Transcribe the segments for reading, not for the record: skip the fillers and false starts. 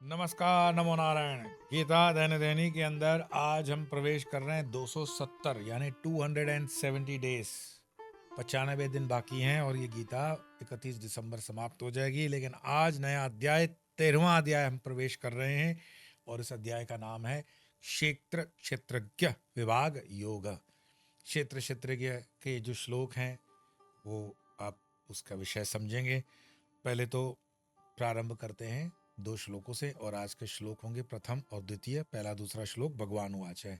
नमस्कार, नमो नारायण। गीता दैनिक दैनिक के अंदर आज हम प्रवेश कर रहे हैं 270 यानी 270 डेज, 95 दिन बाकी हैं और ये गीता 31 दिसंबर समाप्त हो जाएगी। लेकिन आज नया अध्याय 13वां अध्याय हम प्रवेश कर रहे हैं और इस अध्याय का नाम है क्षेत्र क्षेत्रज्ञ विभाग योग। क्षेत्र क्षेत्रज्ञ के जो श्लोक हैं वो आप उसका विषय समझेंगे। पहले तो प्रारंभ करते हैं 2 श्लोकों से और आज के श्लोक होंगे प्रथम और द्वितीय। पहला दूसरा श्लोक भगवान उवाच है।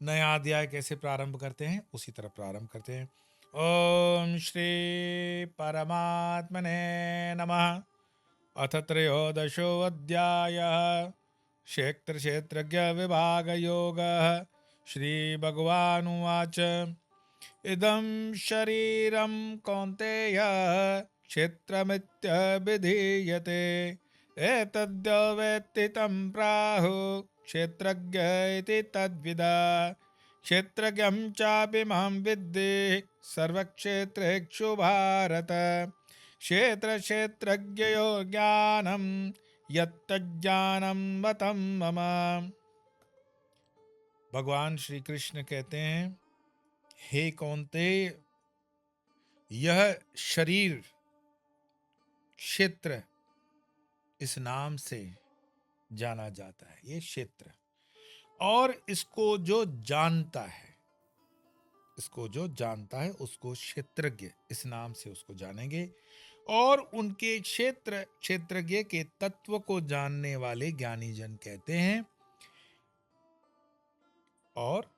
नया अध्याय कैसे प्रारंभ करते हैं उसी तरह प्रारंभ करते हैं। ओम श्री परमात्मने नमः। अथ त्रयोदशो अध्याय क्षेत्र क्षेत्रज्ञ विभाग योग। श्री भगवान उवाच इदं शरीरं कौन्तेय क्षेत्रमित्यभिधीयते एतद्यो वेत्ति तं प्राहुः क्षेत्रज्ञ इति तद्विदा। क्षेत्रज्ञं चापि मां विद्धि सर्वक्षेत्रेषु भारत। क्षेत्रक्षेत्रज्ञयो ज्ञानं यत्तज्ज्ञानं मतं मम। भगवान श्री कृष्ण कहते हैं, हे कौन्तेय, यह शरीर क्षेत्र इस नाम से जाना जाता है। ये क्षेत्र, और इसको जो जानता है, इसको जो जानता है उसको क्षेत्रज्ञ इस नाम से उसको जानेंगे। और उनके क्षेत्र क्षेत्रज्ञ के तत्व को जानने वाले ज्ञानी जन कहते हैं। और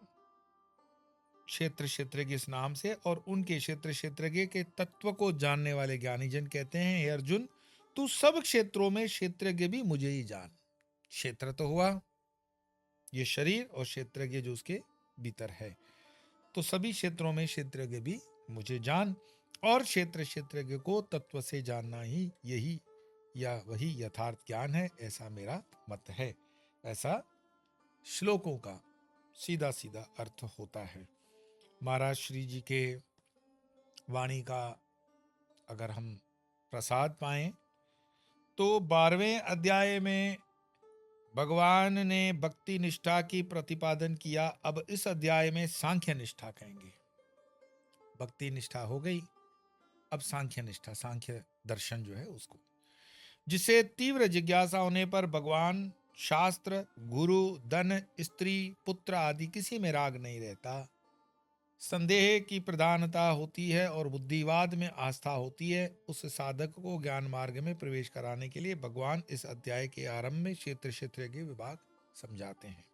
क्षेत्र क्षेत्रज्ञ इस नाम से और उनके क्षेत्र क्षेत्रज्ञ के तत्व को जानने वाले ज्ञानी जन कहते हैं, हे अर्जुन, तू सब क्षेत्रों में क्षेत्रज्ञ भी मुझे ही जान। क्षेत्र तो हुआ ये शरीर और क्षेत्रज्ञ जो उसके भीतर है, तो सभी क्षेत्रों में क्षेत्रज्ञ भी मुझे जान। और क्षेत्र क्षेत्रज्ञ को तत्व से जानना ही यही या वही यथार्थ ज्ञान है, ऐसा मेरा मत है। ऐसा श्लोकों का सीधा सीधा अर्थ होता है। महाराज श्री जी के वाणी का अगर हम प्रसाद पाएं तो 12वें अध्याय में भगवान ने भक्ति निष्ठा की प्रतिपादन किया। अब इस अध्याय में सांख्य निष्ठा कहेंगे। भक्ति निष्ठा हो गई, अब सांख्य निष्ठा, सांख्य दर्शन जो है उसको, जिसे तीव्र जिज्ञासा होने पर भगवान, शास्त्र, गुरु, धन, स्त्री, पुत्र आदि किसी में राग नहीं रहता। संदेह की प्रधानता होती है और बुद्धिवाद में आस्था होती है। उस साधक को ज्ञान मार्ग में प्रवेश कराने के लिए भगवान इस अध्याय के आरंभ में क्षेत्र क्षेत्र के विभाग समझाते हैं।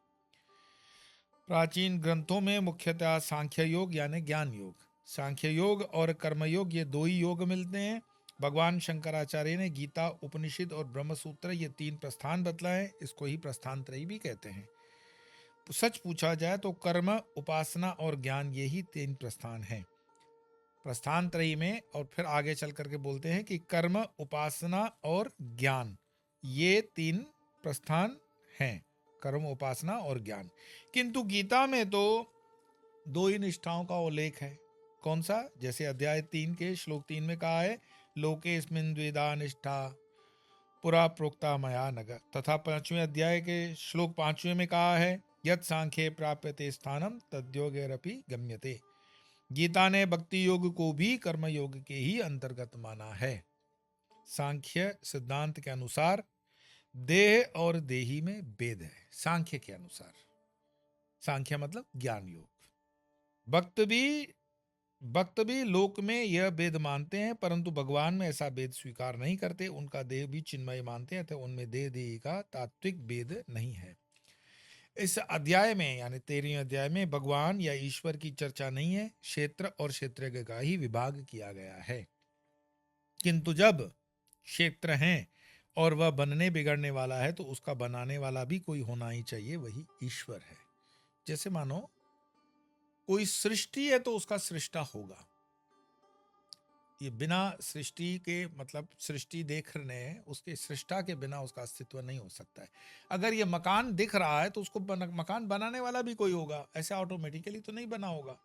प्राचीन ग्रंथों में मुख्यतः सांख्य योग यानी ज्ञान योग, सांख्य योग और कर्म योग, ये 2 ही योग मिलते हैं। भगवान शंकराचार्य ने गीता, उपनिषद और ब्रह्मसूत्र ये 3 प्रस्थान बतलाए। इसको ही प्रस्थान त्रयी भी कहते हैं। सच पूछा जाए तो कर्म, उपासना और ज्ञान ये ही 3 प्रस्थान हैं प्रस्थान त्रयी में। और फिर आगे चल करके बोलते हैं कि कर्म, उपासना और ज्ञान ये 3 प्रस्थान हैं, कर्म, उपासना और ज्ञान। किंतु गीता में तो 2 ही निष्ठाओं का उल्लेख है। कौन सा? जैसे अध्याय 3 के श्लोक 3 में कहा है, लोकेस्मिन् द्विधा निष्ठा पुरा प्रोक्ता मया नग, तथा 5वें अध्याय के श्लोक 5वें में कहा है, यत् सांख्ये प्राप्यते स्थानम तद्योगैरपि गम्यते। गीता ने भक्ति योग को भी कर्म योग के ही अंतर्गत माना है। सांख्य सिद्धांत के अनुसार देह और देही में भेद है। सांख्य के अनुसार, सांख्य मतलब ज्ञान योग। भक्त भी लोक में यह भेद मानते हैं, परंतु भगवान में ऐसा भेद स्वीकार नहीं करते। उनका देह भी चिन्मय मानते हैं, तो उनमें देह देही का तात्विक भेद नहीं है। इस अध्याय में यानी 13वें अध्याय में भगवान या ईश्वर की चर्चा नहीं है, क्षेत्र और क्षेत्रज्ञ का ही विभाग किया गया है। किंतु जब क्षेत्र हैं और वह बनने बिगड़ने वाला है तो उसका बनाने वाला भी कोई होना ही चाहिए, वही ईश्वर है। जैसे मानो कोई सृष्टि है तो उसका सृष्टा होगा। ये बिना सृष्टि के, मतलब सृष्टि देख रहे हैं, उसके सृष्टा के बिना उसका अस्तित्व नहीं हो सकता है। अगर ये मकान दिख रहा है तो उसको मकान बनाने वाला भी कोई होगा, ऐसे ऑटोमेटिकली तो नहीं बना होगा।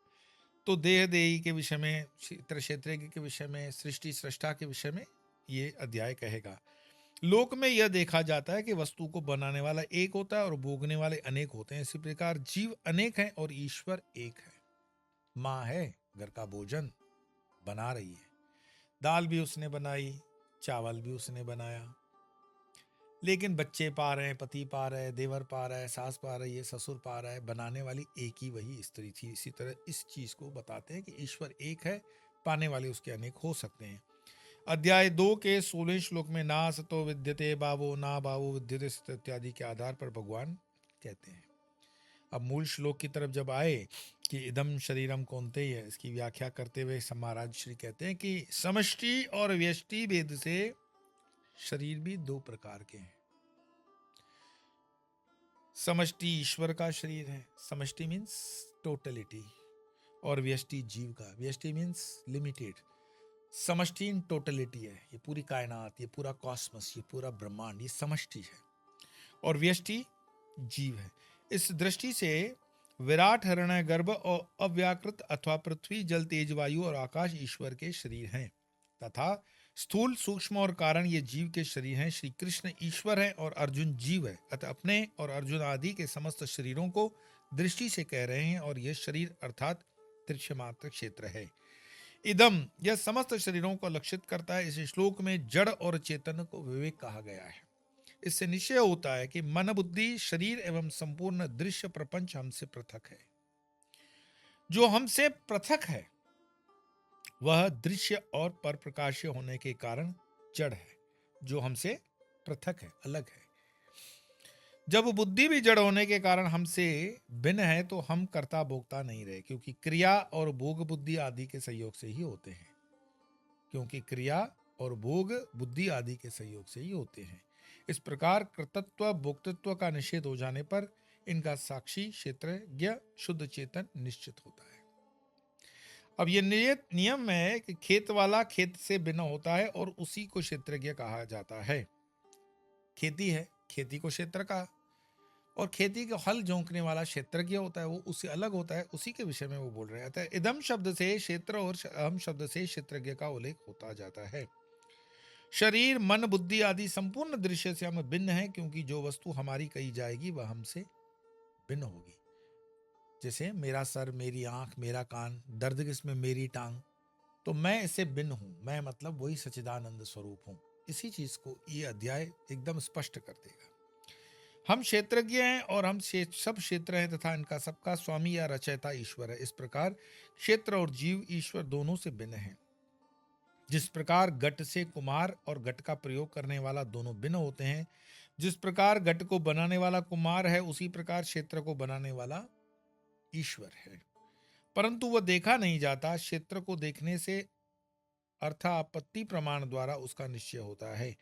तो देह देही के विषय में, क्षेत्र क्षेत्र के विषय में, सृष्टि सृष्टा के विषय में ये अध्याय कहेगा। लोक में यह देखा जाता है कि वस्तु को बनाने वाला एक होता है और भोगने वाले अनेक होते हैं। इसी प्रकार जीव अनेक हैं और ईश्वर एक है। माँ है, घर का भोजन बना रही है, दाल भी उसने बनाई, चावल भी उसने बनाया, लेकिन बच्चे पा रहे हैं, पति पा रहे हैं, देवर पा रहा है, सास पा रही है, ससुर पा रहा है, बनाने वाली एक ही वही स्त्री थी। इसी तरह इस चीज को बताते हैं कि ईश्वर एक है, पाने वाले उसके अनेक हो सकते हैं। अध्याय 2 के 16 श्लोक में ना सतो विद्यते भावो ना भावो विद्यते सतो इत्यादि के आधार पर भगवान कहते हैं। अब मूल श्लोक की तरफ जब आए कि इदम शरीरम कौन्तेय, इसकी व्याख्या करते हुए महाराज श्री कहते हैं कि समष्टि और व्यष्टि भेद से शरीर भी दो प्रकार के हैं। समष्टि ईश्वर का शरीर है, समष्टि मीन्स टोटलिटी, और व्यष्टि जीव का, व्यष्टि मीन्स लिमिटेड। समष्टि इन टोटलिटी है, ये पूरी कायनात, ये पूरा कॉस्मस, ये पूरा ब्रह्मांड, ये समष्टि है, और व्यष्टि जीव है। इस दृष्टि से विराट हिरण्य गर्भ और अव्याकृत अथवा पृथ्वी जल तेज वायु और आकाश ईश्वर के शरीर हैं, तथा स्थूल सूक्ष्म और कारण ये जीव के शरीर हैं। श्री कृष्ण ईश्वर है और अर्जुन जीव है, अतः अपने और अर्जुन आदि के समस्त शरीरों को दृष्टि से कह रहे हैं, और यह शरीर अर्थात दृश्यमात्र क्षेत्र है। इदम यह समस्त शरीरों को लक्षित करता है। इस श्लोक में जड़ और चेतन को विवेक कहा गया है। इससे निश्चय होता है कि मन बुद्धि शरीर एवं संपूर्ण दृश्य प्रपंच हमसे पृथक है। जो हमसे पृथक है वह दृश्य और पर प्रकाश्य होने के कारण जड़ है। जो हमसे पृथक है, अलग है। जब बुद्धि भी जड़ होने के कारण हमसे भिन्न है तो हम कर्ता भोक्ता नहीं रहे, क्योंकि क्रिया और भोग बुद्धि आदि के सहयोग से ही होते हैं। क्योंकि क्रिया और भोग बुद्धि आदि के सहयोग से ही होते हैं। इस प्रकार कर्तृत्व भोक्तृत्व का निषेध हो जाने पर इनका साक्षी क्षेत्रज्ञ शुद्ध चेतन निश्चित होता है। अब ये नियम है कि खेत वाला खेत से भिन्न होता है और उसी को क्षेत्रज्ञ कहा जाता है। खेती है, खेती को क्षेत्र का, और खेती का हल जोंकने वाला क्षेत्रज्ञ होता है, वो उससे अलग होता है। उसी के विषय में वो बोल रहे हैं। इदम शब्द से क्षेत्र और अहम शब्द से क्षेत्रज्ञ का उल्लेख होता जाता है। शरीर मन बुद्धि आदि संपूर्ण दृश्य से हम भिन्न हैं, क्योंकि जो वस्तु हमारी कही जाएगी वह हमसे भिन्न होगी। जैसे मेरा सर, मेरी आंख, मेरा कान, दर्द किसमें, मेरी टांग, तो मैं इससे भिन्न हूं। मैं मतलब वही सच्चिदानंद स्वरूप हूं। इसी चीज को ये अध्याय एकदम स्पष्ट कर देगा। हम क्षेत्रज्ञ हैं और हम सब क्षेत्र हैं, तथा इनका सबका स्वामी या रचयिता ईश्वर है। इस प्रकार क्षेत्र और जीव ईश्वर दोनों से भिन्न हैं। जिस प्रकार घट से कुम्हार और घट का प्रयोग करने वाला दोनों भिन्न होते हैं, जिस प्रकार घट को बनाने वाला कुम्हार है, उसी प्रकार क्षेत्र को बनाने वाला ईश्वर है। परंतु वह देखा नहीं जाता। क्षेत्र को देखने से अर्थापत्ति प्रमाण द्वारा उसका निश्चय होता है।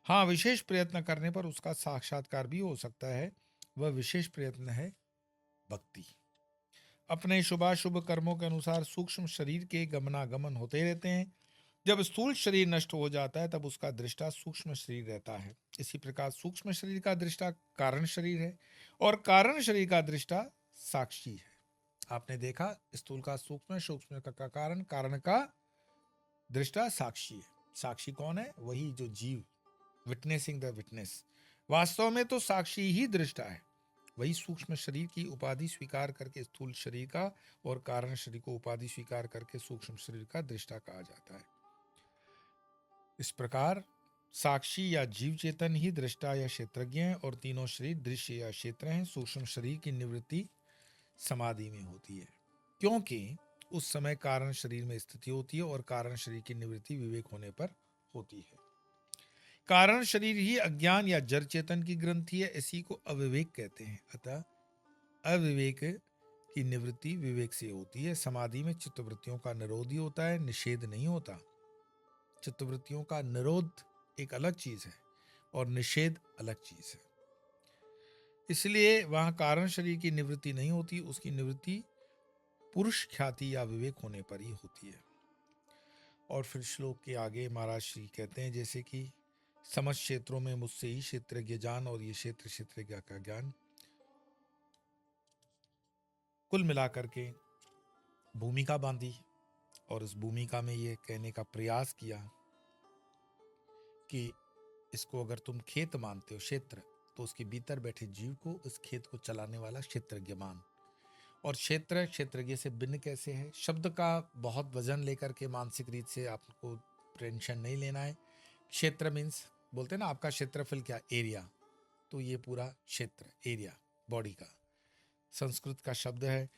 हाँ, विशेष प्रयत्न करने पर उसका साक्षात्कार भी हो सकता है। वह विशेष प्रयत्न है भक्ति। अपने शुभाशुभ कर्मों के अनुसार सूक्ष्म शरीर के गमनागमन होते रहते हैं। जब स्थूल शरीर नष्ट हो जाता है तब उसका दृष्टा सूक्ष्म शरीर रहता है। इसी प्रकार सूक्ष्म शरीर का दृष्टा कारण शरीर है और कारण शरीर का दृष्टा साक्षी है। आपने देखा, स्थूल का सूक्ष्म, सूक्ष्म का कारण, कारण का दृष्टा साक्षी है। साक्षी कौन है? वही जो जीव, विटनेसिंग द विटनेस। वास्तव में तो साक्षी ही दृष्टा है। वही सूक्ष्म शरीर की उपाधि स्वीकार करके स्थूल शरीर का, और कारण शरीर को उपाधि स्वीकार करके सूक्ष्म शरीर का दृष्टा कहा जाता है। इस प्रकार साक्षी या जीव चेतन ही दृष्टा या क्षेत्रज्ञ है, और तीनों शरीर दृश्य या क्षेत्र हैं। सूक्ष्म शरीर की निवृत्ति समाधि में होती है, क्योंकि उस समय कारण शरीर में स्थिति होती है, और कारण शरीर की निवृत्ति विवेक होने पर होती है। कारण शरीर ही अज्ञान या जड़ चेतन की ग्रंथि है, इसी को अविवेक कहते हैं। अतः अविवेक की निवृत्ति विवेक से होती है। समाधि में चित्तवृत्तियों का निरोध ही होता है, निषेध नहीं होता। चित्तवृत्तियों का निरोध एक अलग चीज है और निषेध अलग चीज है। इसलिए वहां कारण शरीर की निवृत्ति नहीं होती, उसकी निवृत्ति पुरुष ख्याति या विवेक होने पर ही होती है। और फिर श्लोक के आगे महाराज श्री कहते हैं, जैसे कि समस्त क्षेत्रों में मुझसे ही क्षेत्रज्ञ जान, और ये क्षेत्र क्षेत्रज्ञ का ज्ञान। कुल मिलाकर के भूमिका बांधी, और इस भूमिका में ये कहने का प्रयास किया कि इसको अगर तुम खेत मानते हो, क्षेत्र, तो उसके भीतर बैठे जीव को उस खेत को चलाने वाला क्षेत्रज्ञ मान। और क्षेत्र क्षेत्रज्ञ से भिन्न कैसे है? शब्द का बहुत वजन लेकर के मानसिक रीत से आपको टेंशन नहीं लेना है। क्षेत्र मीन्स, बोलते हैं ना आपका क्षेत्रफल क्या, एरिया, तो ये पूरा क्षेत्र, एरिया बॉडी का संस्कृत का शब्द है,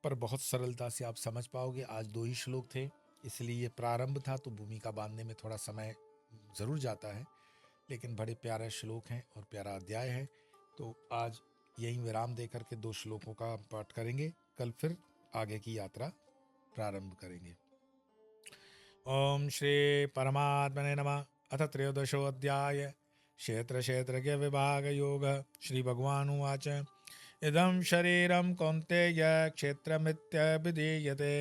पर बहुत सरलता से आप समझ पाओगे। आज 2 ही श्लोक थे, इसलिए ये प्रारंभ था, तो भूमिका बांधने में थोड़ा समय ज़रूर जाता है, लेकिन बड़े प्यारे श्लोक हैं और प्यारा अध्याय है। तो आज यहीं विराम दे करके 2 श्लोकों का पाठ करेंगे, कल फिर आगे की यात्रा प्रारंभ करेंगे। ओम श्री परमात्मने नमः। अथ त्रयोदशोऽध्याय क्षेत्र क्षेत्रज्ञ विभाग योग। श्री भगवानुवाच इदं शरीरं कौन्तेय क्षेत्रमित्यभिधीयते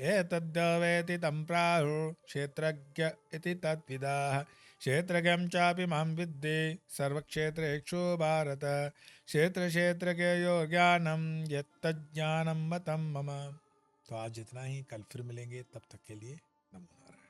एतद्वेति तं प्राहुः क्षेत्रज्ञ इति तद्विदाः क्षेत्रज्ञं चापि मां विद्धि सर्वक्षेत्रेषु भारत क्षेत्र क्षेत्रज्ञयोः ज्ञानं यत्तज्ज्ञानं मतं मम। तो आज इतना ही, कल फिर मिलेंगे, तब तक के लिए नमो नारायण।